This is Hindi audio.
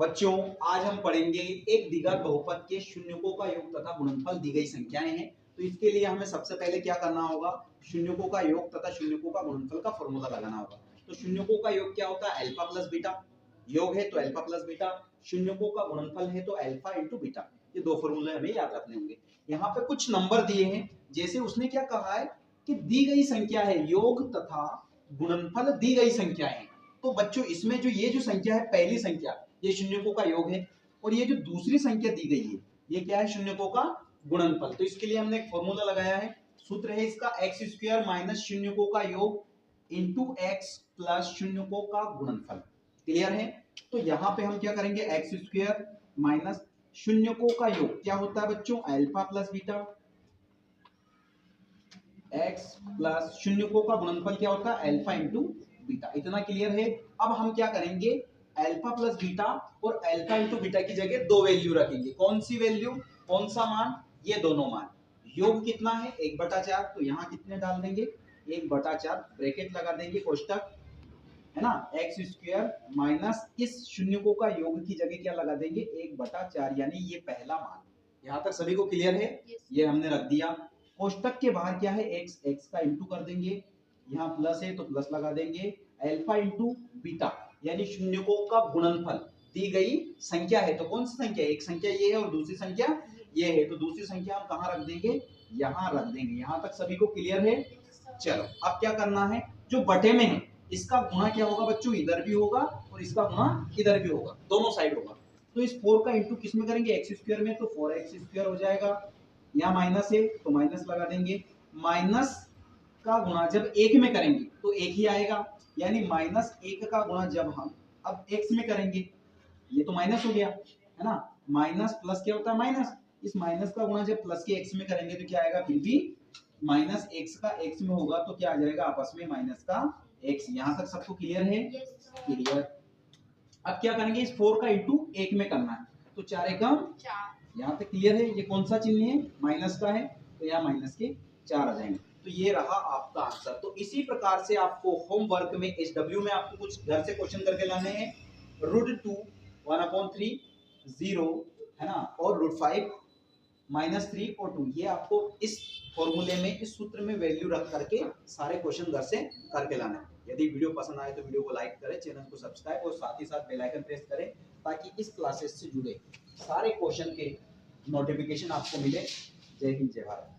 बच्चों आज हम पढ़ेंगे एक द्विघात बहुपद के शून्यकों का योग तथा गुणनफल दी गई संख्याएं हैं। तो इसके लिए हमें सबसे पहले क्या करना होगा, शून्यकों का योग तथा शून्यकों का गुणनफल का फॉर्मूला लगाना होगा। तो शून्यकों का योग क्या होता है, अल्फा प्लस बीटा। योग है तो अल्फा प्लस बीटा, शून्यकों का गुणनफल है तो अल्फा इंटू बीटा। ये दो फॉर्मूले हमें याद रखने होंगे। यहाँ पे कुछ नंबर दिए हैं, जैसे उसने क्या कहा है कि दी गई संख्या है योग तथा गुणनफल दी गई संख्या है। तो बच्चों इसमें जो ये जो संख्या है, पहली संख्या ये शून्यकों का योग है, और ये जो दूसरी संख्या दी गई है ये क्या है, शून्यकों का गुणनफल। तो इसके लिए हमने एक फॉर्मूला लगाया है, सूत्र है इसका एक्स स्क्वायर माइनस शून्यकों का योग इंटू एक्स प्लस शून्यकों का गुणनफल। क्लियर है। तो यहाँ पे हम क्या करेंगे, एक्स स्क्वायर माइनस शून्यकों का योग क्या होता है बच्चों, alpha plus beta, x plus शून्यकों का गुणनफल क्या होता है, अल्फा इंटू बीटा। इतना क्लियर है। अब हम क्या करेंगे, अल्फा प्लस बीटा और अल्फा इंटू बीटा की जगह दो वैल्यू रखेंगे। कौन सी वैल्यू, कौन सा मान, ये दोनों मान। योग कितना है 1/4, तो यहाँ कितने डाल देंगे 1/4, ब्रैकेट लगा देंगे, कोष्टक है ना, एक्स स्क्वायर माइनस इस शून्यकों का योग की जगह क्या लगा देंगे 1/4, यानी ये पहला मान। यहाँ तक सभी को क्लियर है। ये हमने रख दिया। कोष्टक के बाहर क्या है, एक्स, एक्स का इंटू कर देंगे, यहाँ प्लस है तो प्लस लगा देंगे, अल्फा इंटू बीटा यानी शून्यकों का गुणनफल दी गई संख्या है। तो कौन सी संख्या है, एक संख्या ये है और दूसरी संख्या ये है, तो दूसरी संख्या हम कहाँ रख देंगे, यहाँ रख देंगे। यहाँ तक सभी को क्लियर है। चलो अब क्या करना है, जो बटे में है इसका गुणा क्या होगा बच्चों, इधर भी होगा और इसका गुणा इधर भी होगा, दोनों साइड होगा। तो इस 4 का इंटू किस में करेंगे, एक्स स्क्वायर में, तो 4x स्क्वायर हो जाएगा। यहाँ माइनस है तो माइनस लगा देंगे, माइनस का गुणा जब एक में करेंगे तो एक ही आएगा, यानी माइनस एक का गुणा जब हम अब एक्स में करेंगे, ये तो माइनस हो गया है ना, माइनस प्लस क्या होता है माइनस, इस माइनस का गुणा जब प्लस के एक्स में करेंगे तो क्या आएगा, फिर भी माइनस एक्स का एक्स में होगा, तो क्या आ जाएगा आपस में माइनस का एक्स। यहाँ तक सबको क्लियर है। क्लियर। अब क्या करेंगे, इस 4 का इंटू एक में करना है, तो 4 एकम 4। यहाँ तक क्लियर है। ये कौन सा चिन्ह है, माइनस का है, तो यहाँ माइनस के 4 आ जाएंगे। तो ये रहा आपका आंसर। तो इसी प्रकार से आपको होमवर्क में SW में आपको कुछ घर से क्वेश्चन करके लाने हैं। √2 1/3 0 है ना, और √5 -3 और 2, ये आपको इस फॉर्मूले में, इस सूत्र में वैल्यू रख करके सारे क्वेश्चन घर से करके लाना है। यदि वीडियो पसंद आए तो वीडियो को लाइक करें, चैनल को सब्सक्राइब और साथ ही साथ बेल आइकन प्रेस करें, ताकि इस क्लासेस से जुड़े सारे क्वेश्चन के नोटिफिकेशन आपको मिले। जय हिंद, जय भारत।